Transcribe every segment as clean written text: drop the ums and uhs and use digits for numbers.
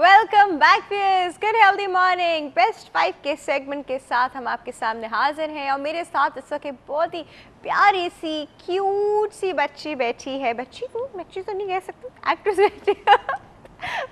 Welcome back viewers, good healthy morning. Best 5 के segment के साथ हम आपके सामने हाजिर हैं और मेरे साथ इस वक्त बहुत ही प्यारी सी क्यूट सी बच्ची बैठी है। बच्ची तो नहीं कह सकती, एक्ट्रेस बैठी है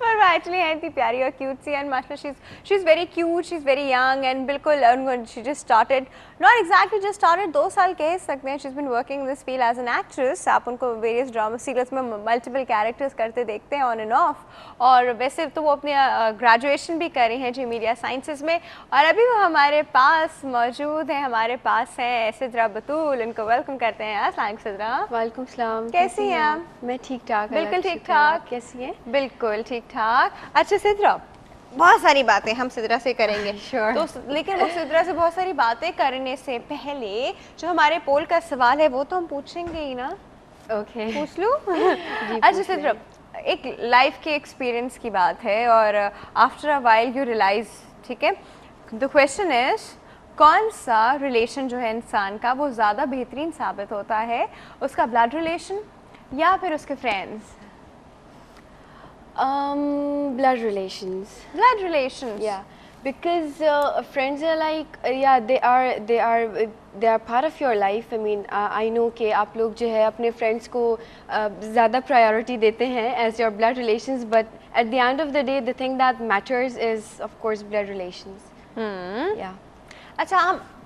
पर वो एक्चुअली है इतनी प्यारी और क्यूट सी एंड माशाल्लाह she is very cute, she is very young and बिल्कुल उनको she just started, not exactly just started, 2 साल कह सकते हैं। She is been working in this field as an actress. आप उनको वेरियस ड्रामा सीरियल्स में मल्टीपल कैरेक्टर्स करते देखते हैं ऑन एंड ऑफ। और वैसे तो वो अपने ग्रेजुएशन भी करी हैं जी मीडिया साइंसेज में और अभी वो हमारे पास मौजूद हैं। हमारे पास हैं सिद्रा बतूल, उनको वेलकम करते हैं। अस्सलाम सिद्रा। वालेकुम सलाम। कैसी हैं आप? मैं ठीक ठाक। बिल्कुल ठीक ठाक। कैसी हैं? बिल्कुल ठीक ठाक। अच्छा सिद्रा, बहुत सारी बातें हम सिद्रा से करेंगे sure. तो लेकिन वो सिद्रा से बहुत सारी बातें करने से पहले जो हमारे पोल का सवाल है वो तो हम पूछेंगे ही ना। ओके पूछ लूं? अच्छा सिद्रा, एक लाइफ के एक्सपीरियंस की बात है और after a while you realize, ठीक है, द क्वेश्चन इज कौन सा रिलेशन जो है इंसान का वो ज़्यादा बेहतरीन साबित होता है, उसका ब्लड रिलेशन या फिर उसके friends? blood relations. Blood relations. Yeah, because friends are like they are part of your life. I mean, I know कि आप लोग जो है अपने friends को ज़्यादा priority देते हैं as your blood relations, but at the end of the day, the thing that matters is of course blood relations. Yeah. अच्छा,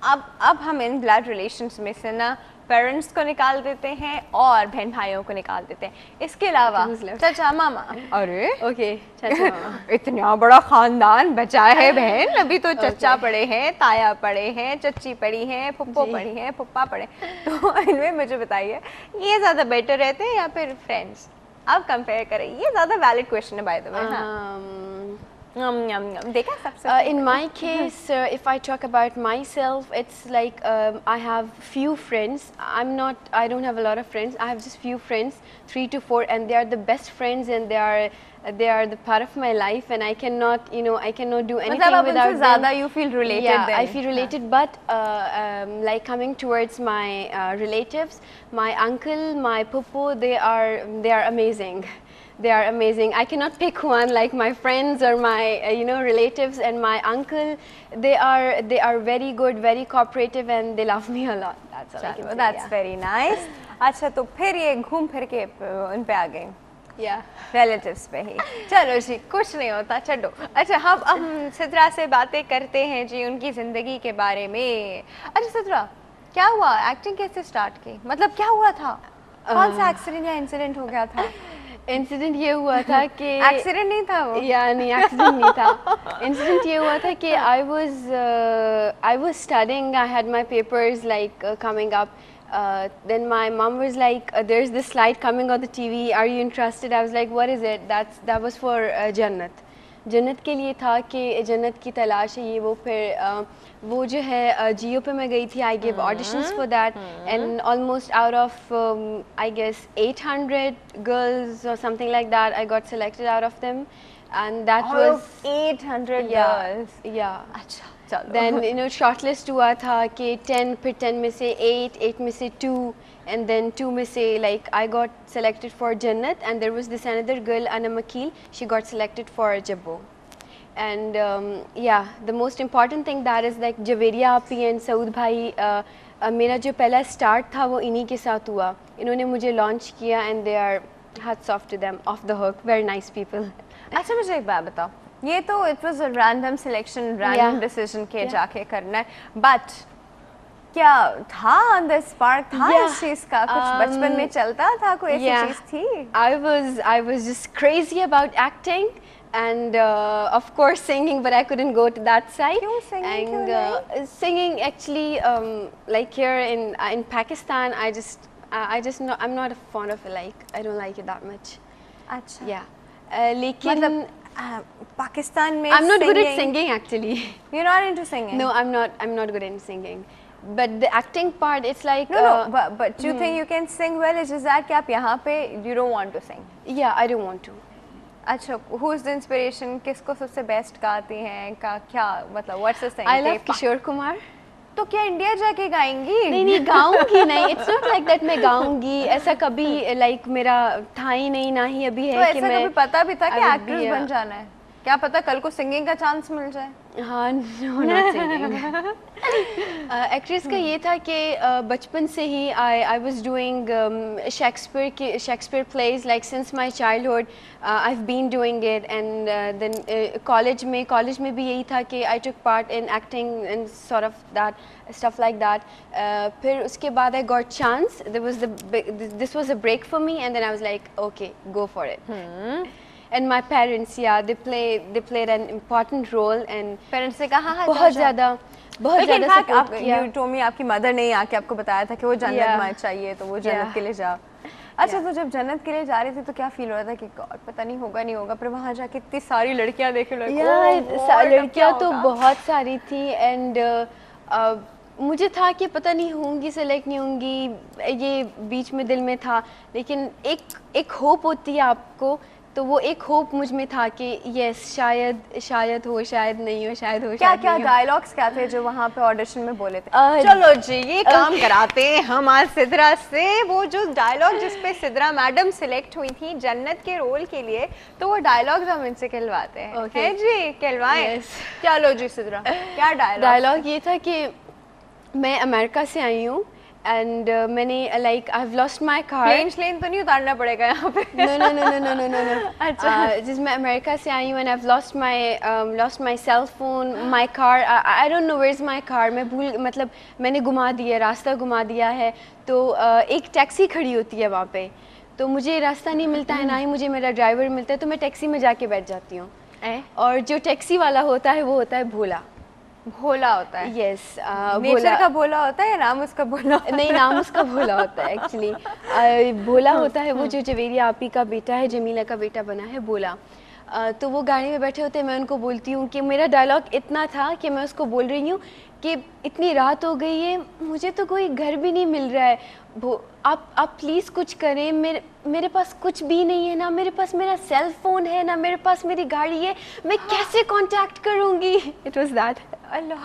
अब हम इन ब्लड रिलेशंस में से ना पेरेंट्स को निकाल देते हैं और बहन भाइयों को निकाल देते हैं। इसके अलावा चाचा मामा, अरे ओके चाचा मामा इतना बड़ा खानदान बचा है बहन, अभी तो चचा पड़े हैं, ताया पड़े हैं, चच्ची पड़ी हैं, फुप्पो पड़ी हैं, फुप्पा पड़े। तो इनमें मुझे बताइए ये ज़्यादा बेटर रहते हैं या फिर फ्रेंड्स? अब कंपेयर करें, ये ज़्यादा वैलिड क्वेश्चन है by the way. In my case, if I talk about myself, it's like I have few friends. I don't have a lot of friends. I have just few friends, 3 to 4, and they are the best friends, and they are the part of my life, and I cannot do anything without them. ज़्यादा you feel related? Yeah, then. I feel related. But like coming towards my relatives, my uncle, my puppo, they are amazing. They are amazing. I cannot pick one, like my friends or my relatives, and my uncle. They are very good, very cooperative, and they love me a lot. That's all I can say. That's very nice. अच्छा, तो फिर ये घूम फिर के उन पे आ गए। Yeah. रिलेटिव्स पे ही। चलो जी, कुछ नहीं होता, छोड़ो। अच्छा, हम सिद्रा से बातें करते हैं जी उनकी ज़िंदगी के बारे में। अच्छा सिद्रा, क्या हुआ, एक्टिंग कैसे स्टार्ट की, मतलब क्या हुआ था, कौन सा एक्सीडेंट या इंसिडेंट हो गया था? इंसिडेंट ये हुआ था कि एक्सीडेंट नहीं था वो, या नहीं एक्सीडेंट नहीं था। इंसिडेंट ये हुआ था कि I was studying, I had my papers like coming up. Then my mom was like, there's this slide coming on the TV, are you interested? I was like, what is it? That was for जन्नत। जन्नत के लिए था कि जन्नत की तलाश है ये वो। फिर वो जो है जियो पे मैं गई थी। I gave auditions for that, and almost out of I guess 800 girls or something like that, I got selected out of them, and that was 800 girls. Yeah. अच्छा चलो। Then shortlist हुआ था कि 10, फिर 10 में से 8 में से 2, and then 2 में से like I got selected for Jannat, and there was this another girl, Anna Makil, she got selected for Jabbo. And yeah, the most important thing that is like Javeria Api and Saud Bhai, मेरा जो पहला start था वो इन्हीं के साथ हुआ। इन्होंने मुझे launch किया, and they are hats off to them, off the hook, very nice people. अच्छा मुझे एक बात बताओ, ये तो it was a random selection, random decision के जाके करना है, but क्या था अंदर स्पार्क था इस चीज़ का, कुछ बचपन में चलता था, कोई ऐसी चीज़ थी? I was just crazy about acting and of course singing, but I couldn't go to that side. क्यों singing? And singing actually like here in Pakistan, I'm not a fond of it, like I don't like it that much. अच्छा, Yeah. लेकिन मतलब पाकिस्तान में I'm not good at singing actually. You're not into singing? No, I'm not good at singing. But the acting part, it's like no, but you think you can sing well? It's just that कि आप यहाँ पे you don't want to sing. Yeah, I don't want to. अच्छा, who's the inspiration? किसको सबसे best गाती हैं का क्या मतलब? What's the thing? I love Kishore Kumar. तो क्या इंडिया जाके गाएंगी? नहीं गाऊंगी नहीं। It's not like that मैं गाऊंगी, ऐसा कभी like मेरा था ही नहीं, ना ही अभी है तो कि ऐसा मैं कभी पता भी था कि एक्ट्रेस बन जाना है? क्या पता कल को सिंगिंग का चांस मिल जाए। हाँ, नॉट सिंगिंग। एक्ट्रेस का ये था कि बचपन से ही I was doing Shakespeare plays like since my childhood. I have been doing it and then college में भी यही था कि I took part in acting and sort of that stuff like that. फिर उसके बाद I got chance, this was a break for me and then I was like okay, go for it. And my parents, yeah, they played an important role and parents ने कहा हाँ बहुत ज़्यादा आप support किया। you told me आपकी mother ने आके आपको बताया था कि वो जन्नत Yeah. में चाहिए तो वो जन्नत Yeah. के लिए जाओ। अच्छा, तो जब जन्नत के लिए जा रही थी तो क्या फील हो रहा था कि गॉड पता नहीं होगा नहीं होगा, पर वहाँ जाके इतनी सारी लड़कियाँ देखे लड़कियाँ तो बहुत सारी थी एंड मुझे था कि पता नहीं होंगी सेलेक्ट नहीं होंगी, ये बीच में दिल में था, लेकिन एक होप होती है आपको, तो वो एक होप मुझ में था कि यस शायद हो, शायद नहीं हो, शायद हो, क्या शायद क्या नहीं हो। डायलॉग्स क्या थे जो वहाँ पे ऑडिशन में बोले थे? अ, चलो जी ये काम कराते हैं हम आज सिद्रा से। वो जो डायलॉग जिस पे सिद्रा मैडम सिलेक्ट हुई थी जन्नत के रोल के लिए, तो वो डायलॉग्स हम इनसे कहलवाते हैं। Okay. है जी, कहलवाएं। Yes. चलो जी सिद्रा, क्या डायलॉग ये था कि मैं अमेरिका से आई हूँ एंड मैंने like I have lost my car. Plane तो नहीं उतारना पड़ेगा यहाँ पे? No. अच्छा। जिसमें अमेरिका से आई हूँ and I have lost my cell phone, my car, I don't know where is my car. मतलब मैंने घुमा दिया, रास्ता घुमा दिया है। तो एक टैक्सी खड़ी होती है वहाँ पे, तो मुझे रास्ता नहीं मिलता है, ना ही मुझे मेरा ड्राइवर मिलता है, तो मैं टैक्सी में जाके बैठ जाती हूँ। और जो टैक्सी वाला होता है वो होता है भोला। भोला होता है? यस, नेचर का भोला होता है या नाम उसका भोला होता है? नहीं, नाम उसका भोला होता है एक्चुअली। भोला होता है वो जो जवेरिया आपी का बेटा है, जमीला का बेटा बना है भोला। तो वो गाड़ी में बैठे होते हैं, मैं उनको बोलती हूँ कि मेरा डायलॉग इतना था कि मैं उसको बोल रही हूँ कि इतनी रात हो गई है, मुझे तो कोई घर भी नहीं मिल रहा है, आप प्लीज़ कुछ करें, मेरे पास कुछ भी नहीं है, ना मेरे पास मेरा सेल फोन है, ना मेरे पास मेरी गाड़ी है, मैं कैसे कांटेक्ट करूँगी। It was that. अल्लाह,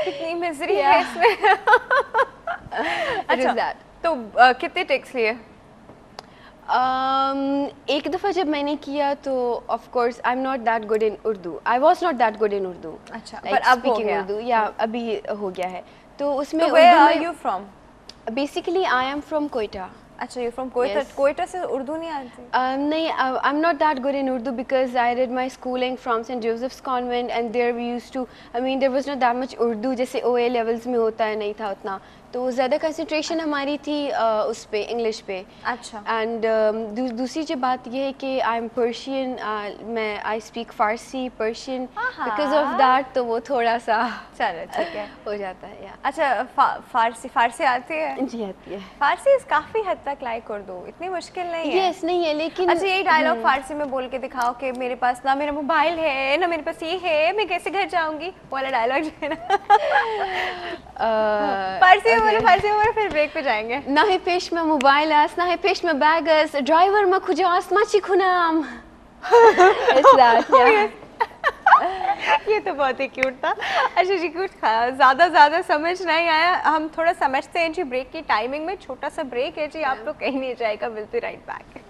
कितनी मिजरी है इसमें। अच्छा, that. तो कितने टेक्स लिए? एक दफ़ा जब मैंने किया तो of course I am not that good in Urdu, I was not that good in Urdu. अच्छा, पर अब हो गया। उर्दू, या अभी हो गया है। तो उसमें तो where are you from? Basically I am from Quetta. अच्छा, you from Quetta? Yes. Quetta से उर्दू नहीं आती? नहीं, I am not that good in Urdu because I did my schooling from Saint Joseph's convent and there we used to, I mean there was not that much Urdu जैसे OA levels में होता है, नहीं था उतना, तो ज़्यादा कंसंट्रेशन हमारी थी उस पे, इंग्लिश पे। अच्छा। एंड दूसरी जो बात ये है कि आई एम पर्शियन, मैं I speak Farsi, Persian, because of that तो वो थोड़ा सा चलो ठीक है। हो जाता है। या अच्छा, फारसी आती है? जी आती है। फारसी काफ़ी हद तक लाइक उर्दू, इतनी मुश्किल नहीं है। यस, नहीं है लेकिन अच्छा, यही डायलॉग फारसी में बोल के दिखाओ कि मेरे पास ना मेरा मोबाइल है, ना मेरे पास ये है, मैं कैसे घर जाऊंगी, वाला डायलॉग जो है ना। फारसी में बोलो, फिर ब्रेक पे जाएंगे। ना ही पेश में मोबाइल आस, ना ही पेश में बैग आस, ड्राइवर में खुजास माची खुनाम। It's that, yeah. ये तो बहुत ही क्यूट था। अच्छा जी, कुछ ज़्यादा समझ नहीं आया, हम थोड़ा समझते हैं जी। ब्रेक की टाइमिंग में छोटा सा ब्रेक है जी, आप लोग कहीं नहीं जाएगा, विल बी राइट बैक।